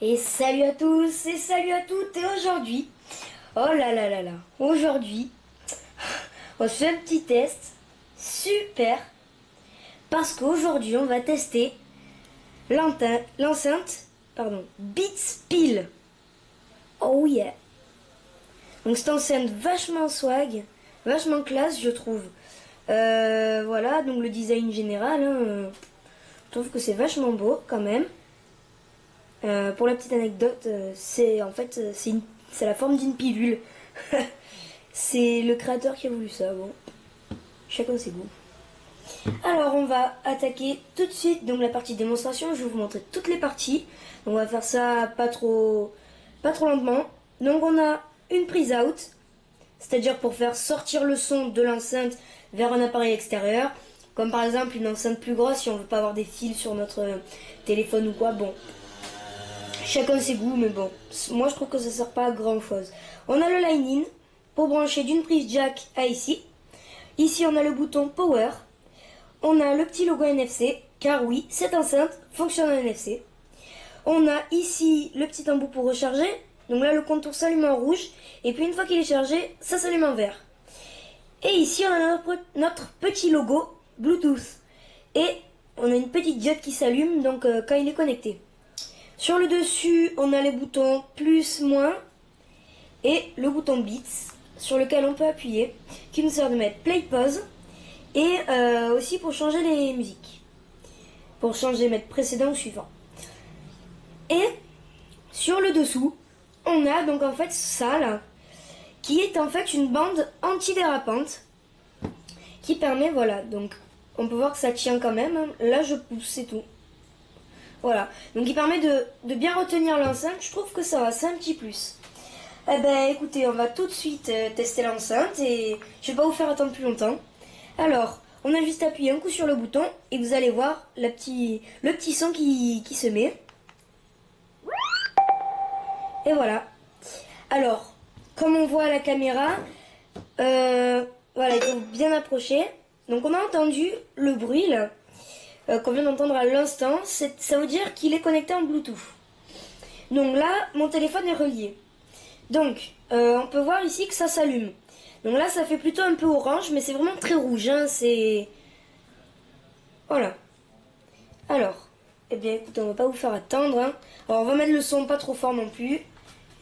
Et salut à tous et salut à toutes et aujourd'hui, oh là là là là, aujourd'hui, on se fait un petit test super parce qu'aujourd'hui on va tester l'enceinte Beats Pile. Oh yeah. Donc cette enceinte vachement swag, vachement classe je trouve. Voilà, donc le design général, je trouve que c'est vachement beau quand même. Pour la petite anecdote, c'est en fait c'est la forme d'une pilule. C'est le créateur qui a voulu ça. Bon, chacun ses goûts. Alors on va attaquer tout de suite donc la partie démonstration. Je vais vous montrer toutes les parties. Donc on va faire ça pas trop lentement. Donc on a une prise out, c'est-à-dire pour faire sortir le son de l'enceinte vers un appareil extérieur. Comme par exemple une enceinte plus grosse si on veut pas avoir des fils sur notre téléphone ou quoi. Bon. Chacun ses goûts, mais bon, moi je trouve que ça sert pas à grand chose. On a le line-in pour brancher d'une prise jack à ici. Ici on a le bouton power. On a le petit logo NFC, car oui, cette enceinte fonctionne en NFC. On a ici le petit embout pour recharger. Donc là le contour s'allume en rouge. Et puis une fois qu'il est chargé, ça s'allume en vert. Et ici on a notre petit logo Bluetooth. Et on a une petite diode qui s'allume donc quand il est connecté. Sur le dessus, on a les boutons plus, moins et le bouton Beats sur lequel on peut appuyer qui nous sert de mettre play, pause et aussi pour changer les musiques. Pour changer, mettre précédent ou suivant. Et sur le dessous, on a donc en fait ça là qui est en fait une bande antidérapante qui permet, voilà, donc on peut voir que ça tient quand même. Là je pousse, c'est tout. Voilà, donc il permet de bien retenir l'enceinte, je trouve que ça va, c'est un petit plus. Eh ben écoutez, on va tout de suite tester l'enceinte et je vais pas vous faire attendre plus longtemps. Alors, on a juste appuyé un coup sur le bouton et vous allez voir le petit son qui se met. Et voilà. Alors, comme on voit à la caméra, voilà, il faut bien approcher. Donc on a entendu le bruit là. Qu'on vient d'entendre à l'instant, ça veut dire qu'il est connecté en Bluetooth. Donc là, mon téléphone est relié. Donc, on peut voir ici que ça s'allume. Donc là, ça fait plutôt un peu orange, mais c'est vraiment très rouge. Hein, c'est... Voilà. Alors, eh bien, écoutez, on va pas vous faire attendre. Hein. Alors, on va mettre le son pas trop fort non plus.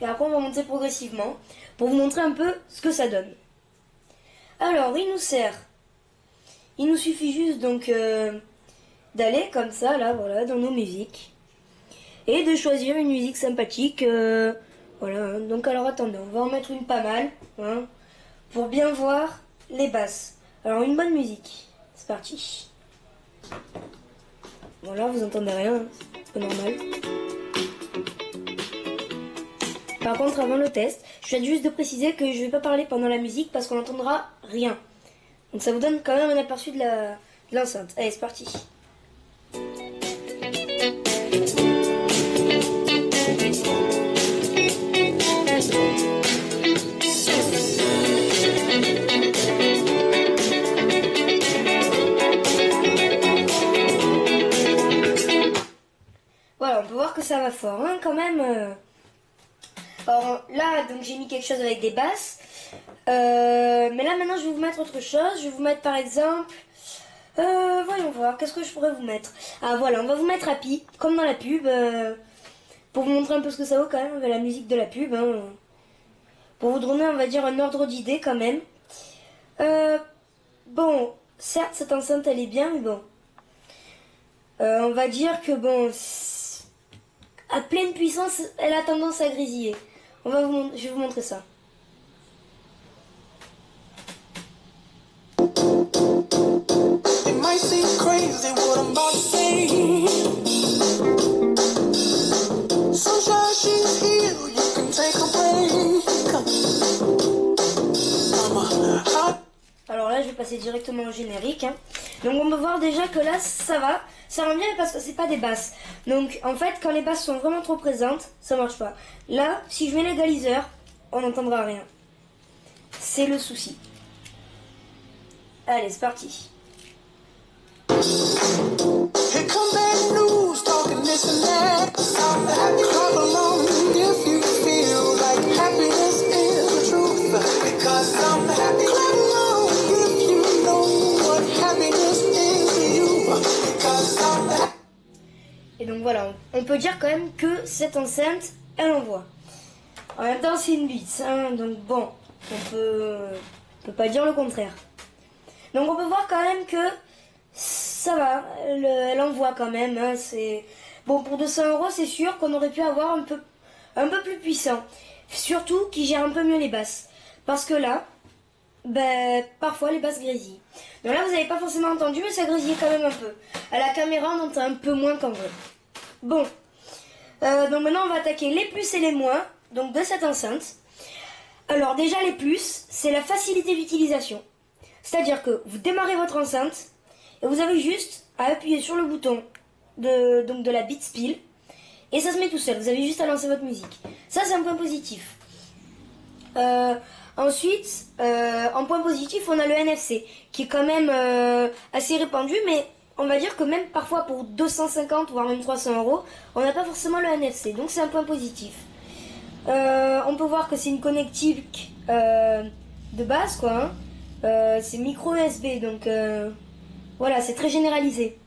Et après, on va monter progressivement pour vous montrer un peu ce que ça donne. Alors, il nous suffit juste donc... d'aller comme ça là voilà dans nos musiques et de choisir une musique sympathique voilà hein. Donc alors attendez, on va en mettre une pas mal hein, pour bien voir les basses. Alors une bonne musique, c'est parti. Voilà, vous entendez rien hein. C'est pas normal. Par contre avant le test je viens juste de préciser que je vais pas parler pendant la musique parce qu'on n'entendra rien, donc ça vous donne quand même un aperçu de l'enceinte. Allez, c'est parti. Voilà, on peut voir que ça va fort hein, quand même. Alors là, donc j'ai mis quelque chose avec des basses. Mais là maintenant je vais vous mettre autre chose. Je vais vous mettre par exemple... voyons voir, qu'est-ce que je pourrais vous mettre. Ah voilà, on va vous mettre Happy, comme dans la pub. Pour vous montrer un peu ce que ça vaut quand même, avec la musique de la pub. Hein, pour vous donner, on va dire, un ordre d'idée quand même. Bon, certes cette enceinte elle est bien, mais bon. On va dire que bon... à pleine puissance, elle a tendance à grésiller. Je vais vous montrer ça. Alors là, je vais passer directement au générique. Hein. Donc on peut voir déjà que là, ça va. Ça rend bien parce que c'est pas des basses. Donc en fait, quand les basses sont vraiment trop présentes, ça marche pas. Là, si je mets l'égaliseur, on n'entendra rien. C'est le souci. Allez, c'est parti. Here come bad news, talking this and that. peut dire quand même que cette enceinte, elle envoie. En même temps, c'est une Beats, hein, donc bon, on peut pas dire le contraire. Donc on peut voir quand même que ça va, elle envoie quand même. Hein, c'est bon pour 200 €, c'est sûr qu'on aurait pu avoir un peu plus puissant, surtout qui gère un peu mieux les basses, parce que là, ben parfois les basses grésillent. Donc là vous n'avez pas forcément entendu, mais ça grésillait quand même un peu. À la caméra on entend un peu moins qu'en vrai. Bon, donc maintenant on va attaquer les plus et les moins donc de cette enceinte. Alors déjà les plus, c'est la facilité d'utilisation. C'est-à-dire que vous démarrez votre enceinte et vous avez juste à appuyer sur le bouton de la Beats Pill et ça se met tout seul. Vous avez juste à lancer votre musique. Ça c'est un point positif. Ensuite, en point positif, on a le NFC qui est quand même assez répandu, mais on va dire que même parfois pour 250 voire même 300 €, on n'a pas forcément le NFC, donc c'est un point positif. On peut voir que c'est une connectique de base, quoi. Hein. C'est micro USB, donc voilà, c'est très généralisé.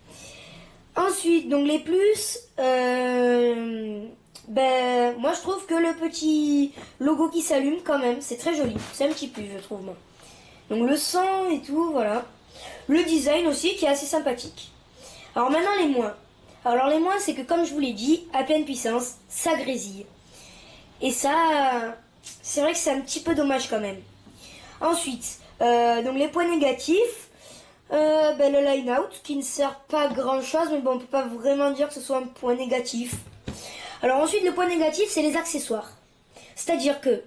Ensuite, donc les plus, ben moi je trouve que le petit logo qui s'allume quand même, c'est très joli. C'est un petit plus, je trouve moi. Donc le son et tout, voilà. Le design aussi qui est assez sympathique. Alors maintenant les moins. Alors les moins, c'est que comme je vous l'ai dit, à pleine puissance, ça grésille. Et ça, c'est vrai que c'est un petit peu dommage quand même. Ensuite, donc les points négatifs, ben le line-out qui ne sert pas à grand chose, mais bon, on peut pas vraiment dire que ce soit un point négatif. Alors ensuite, le point négatif, c'est les accessoires. C'est-à-dire que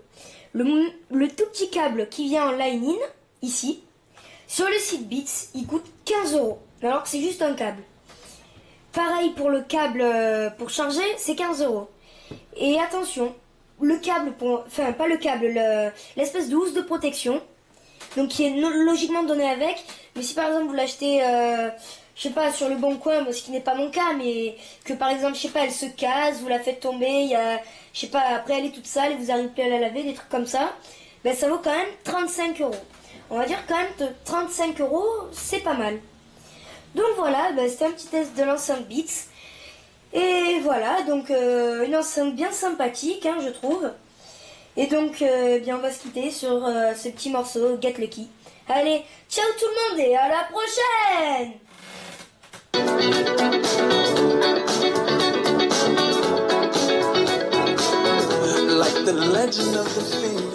le tout petit câble qui vient en line-in, ici, sur le site Beats, il coûte 15 €, alors que c'est juste un câble. Pareil pour le câble pour charger, c'est 15 €. Et attention, le câble, enfin pas le câble, l'espèce de housse de protection, donc qui est logiquement donné avec, mais si par exemple vous l'achetez, je sais pas, sur le bon coin, ce qui n'est pas mon cas, mais que par exemple, je sais pas, elle se casse, vous la faites tomber, il y a, je sais pas, après elle est toute sale et vous arrivez plus à la laver, des trucs comme ça, ben ça vaut quand même 35 €. On va dire quand même que 35 €, c'est pas mal. Donc voilà, ben, c'était un petit test de l'enceinte Beats. Et voilà, donc une enceinte bien sympathique, hein, je trouve. Et donc, bien, on va se quitter sur ce petit morceau, Get Lucky. Allez, ciao tout le monde et à la prochaine! Like the legend of the Phoenix.